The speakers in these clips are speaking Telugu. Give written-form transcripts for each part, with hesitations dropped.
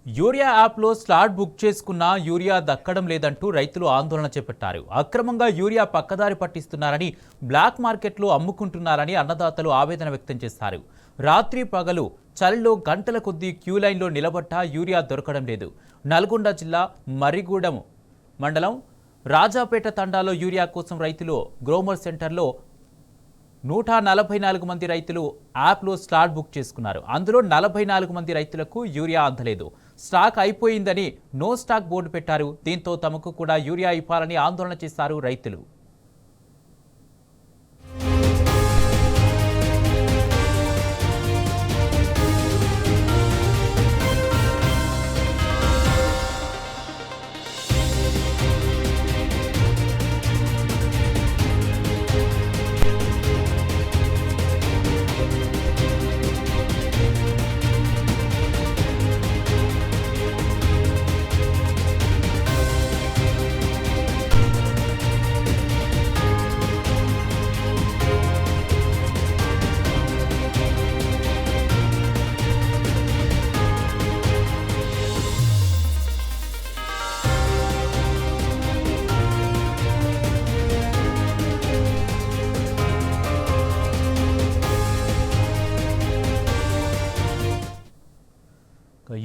యూరియా యాప్లో స్లాట్ బుక్ చేసుకున్నా యూరియా దక్కడం లేదంటూ రైతులు ఆందోళన చేపట్టారు. అక్రమంగా యూరియా పక్కదారి పట్టిస్తున్నారని, బ్లాక్ మార్కెట్లో అమ్ముకుంటున్నారని అన్నదాతలు ఆవేదన వ్యక్తం చేశారు. రాత్రి పగలు చలిలో గంటల కొద్దీ క్యూ లైన్లో నిలబడ్డా యూరియా దొరకడం లేదు. నల్గొండ జిల్లా మర్రిగూడెం మండలం రాజాపేట తండాలో యూరియా కోసం రైతులు గ్రోమర్ సెంటర్లో 144 మంది రైతులు యాప్లో స్లాట్ బుక్ చేసుకున్నారు. అందులో 44 మంది రైతులకు యూరియా అందలేదు. స్టాక్ అయిపోయిందని నో స్టాక్ బోర్డు పెట్టారు. దీంతో తమకు కూడా యూరియా ఇవ్వాలని ఆందోళన చేశారు రైతులు.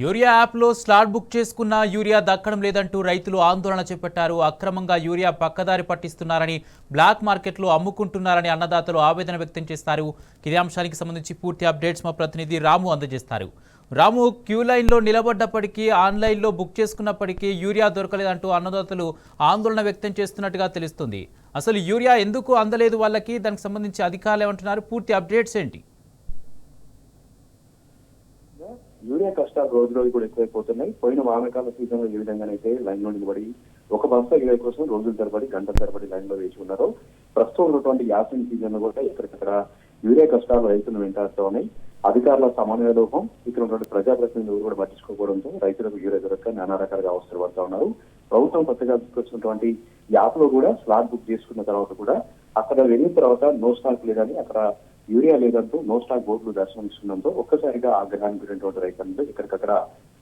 యూరియా యాప్లో స్లాట్ బుక్ చేసుకున్న యూరియా దక్కడం లేదంటూ రైతులు ఆందోళన చేపట్టారు. అక్రమంగా యూరియా పక్కదారి పట్టిస్తున్నారని, బ్లాక్ మార్కెట్లో అమ్ముకుంటున్నారని అన్నదాతలు ఆవేదన వ్యక్తం చేస్తారు. ఇదే అంశానికి సంబంధించి పూర్తి అప్డేట్స్ మా ప్రతినిధి రాము అందజేస్తారు. రాము, క్యూ లైన్లో నిలబడ్డప్పటికీ, ఆన్లైన్లో బుక్ చేసుకున్నప్పటికీ యూరియా దొరకలేదంటూ అన్నదాతలు ఆందోళన వ్యక్తం చేస్తున్నట్టుగా తెలుస్తుంది. అసలు యూరియా ఎందుకు అందలేదు వాళ్ళకి? దానికి సంబంధించి అధికారులు ఏమంటున్నారు? పూర్తి అప్డేట్స్ ఏంటి? యూరియా కష్టాలు రోజు రోజు కూడా ఎక్కువైపోతున్నాయి. పోయిన వానకాల సీజన్ లో ఏ విధంగానైతే లైన్ లో నిలబడి ఒక బస్తా యూరియా కోసం రోజుల తరబడి గంటల తరబడి లైన్ లో వేసి ఉన్నారో, ప్రస్తుతం ఉన్నటువంటి యాసంగి సీజన్ లో కూడా ఎక్కడికక్కడ యూరియా కష్టాలు రైతులను వెంటాడుతూ ఉన్నాయి. అధికారుల సమన్వయ లోపం, ఇక్కడ ఉన్నటువంటి ప్రజాప్రతినిధులు కూడా పట్టించుకోవడంతో రైతులకు యూరియా దొరక్క నానా రకాలుగా అవసరం పడుతూ ఉన్నారు. ప్రభుత్వం కొత్తగా తీసుకొచ్చినటువంటి యాప్ లో కూడా స్లాట్ బుక్ చేసుకున్న తర్వాత కూడా అక్కడ వెళ్ళిన తర్వాత నో స్టాక్ లేదని, అక్కడ యూరియా లేదంటూ నో స్టాక్ బోర్డులు దర్శనమిస్తుండడంతో ఒక్కసారిగా ఆగ్రహానికి గురైనటువంటి రైతులందరూ ఇక్కడికక్కడ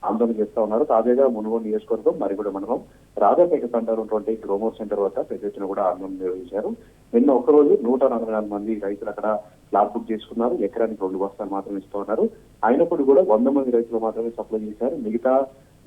ఆందోళన చేస్తా ఉన్నారు. తాజాగా మునుగోడు నియోజకవర్గం మరిగూడ మండలం రాజాపేట తండాలో ఉన్నటువంటి గ్రోమోర్ సెంటర్ వద్ద పెద్ద ఎత్తున కూడా ఆందోళన నిర్వహించారు. నిన్న ఒక్కరోజు 144 మంది రైతులు అక్కడ స్లాట్ బుక్ చేసుకున్నారు. ఎకరానికి 2 బస్తాలు మాత్రమే ఇస్తూ ఉన్నారు. అయినప్పుడు కూడా 100 మంది రైతులు మాత్రమే సప్లై చేశారు. మిగతా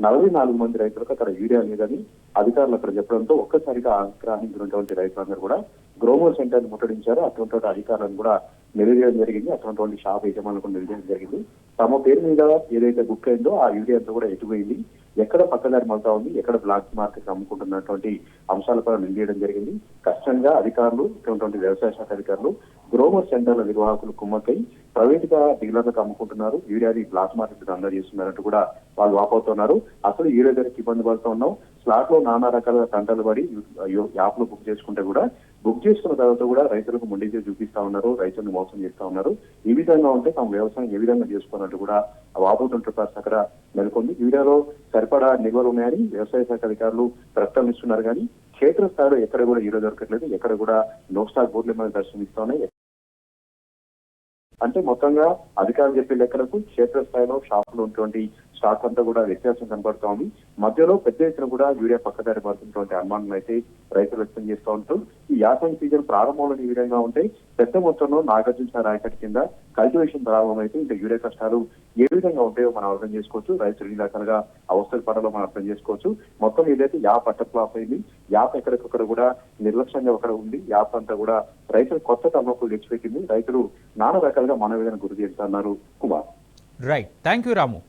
44 మంది రైతులకు అక్కడ యూరియా లేదని అధికారులు అక్కడ చెప్పడంతో ఒక్కసారిగా ఆగ్రహించినటువంటి రైతులందరూ కూడా గ్రోమోర్ సెంటర్ ముట్టడించారు. అటువంటి అధికారులను కూడా నిలదీయడం జరిగింది. అటువంటి షాప్ యజమానులకు నిలదీయడం జరిగింది. తమ పేరు మీద ఏదైతే బుక్ అయిందో ఆ యూరియా అంతా కూడా ఎటుపోయింది, ఎక్కడ పక్కదారి మళ్తా ఉంది, ఎక్కడ బ్లాక్ మార్కెట్ అమ్ముకుంటున్నటువంటి అంశాలపై నిలదీయడం జరిగింది. కష్టంగా అధికారులు, ఇటువంటి వ్యవసాయ శాఖ అధికారులు, గ్రోమర్ సెంటర్ల నిర్వాహకులు కుమ్మక్కై ప్రైవేట్ గా డీలర్లకు అమ్ముకుంటున్నారు, యూరియాని బ్లాక్ మార్కెట్ అందజేస్తున్నారంటూ చేస్తున్నారంటూ కూడా వాళ్ళు వాపోతున్నారు. అసలు యూరియా ధరకి ఇబ్బంది పడుతూ ఉన్నాం, స్లాట్ లో నానా రకాల తంటాలు పడి యాప్ లో బుక్ చేసుకుంటే కూడా బుక్ చేసుకున్న తర్వాత కూడా రైతులకు మొండిగా చూపిస్తా ఉన్నారు, రైతులను మోసం చేస్తా ఉన్నారు. ఈ విధంగా ఉంటే తమ వ్యవసాయం ఏ విధంగా చేసుకోవాలంటూ కూడా వాపోతుంటారు. అక్కడ నెలకొంది. యూరియాలో సరిపడా నిల్వలు ఉన్నాయని వ్యవసాయ శాఖ అధికారులు ప్రకటనలు ఇస్తున్నారు. కానీ క్షేత్రస్థాయిలో ఎక్కడ కూడా యూరియా దొరకట్లేదు. ఎక్కడ కూడా నో స్టాక్ బోర్డులు ఏమైనా దర్శనమిస్తా ఉన్నాయి. అంటే మొత్తంగా అధికారులు చెప్పే లెక్కలకు క్షేత్రస్థాయిలో షాపులో ఉన్నటువంటి స్టాక్ అంతా కూడా వ్యత్యాసం కనబడుతూ ఉంది. మధ్యలో పెద్ద ఎత్తున కూడా యూరియా పక్కదారి పడుతున్నటువంటి అనుమానం అయితే రైతులు వ్యక్తం చేస్తూ ఉంటారు. ఈ యాసంగి సీజన్ ప్రారంభంలో ఈ విధంగా ఉంటే పెద్ద మొత్తంలో నాగార్జున రాయకట్టు కింద కల్టివేషన్ ప్రారంభం అయితే ఇంకా యూరియా కష్టాలు ఏ విధంగా ఉంటాయో మనం అర్థం చేసుకోవచ్చు. రైతులు ఈ రకాలుగా అవస్థలు పడాలో మనం అర్థం చేసుకోవచ్చు. మొత్తం ఏదైతే యాప్ అట్టప్లాప్ అయింది, యాప్ ఎక్కడికొక్కడ కూడా నిర్లక్ష్యంగా ఒకడ ఉంది. యాప్ అంతా కూడా రైతులు కొత్త తమ్మకులు తెచ్చిపెట్టింది. రైతులు నానా రకాలుగా మనవేదన గురి చేస్తున్నారు. Kumar, right, thank you Ramu.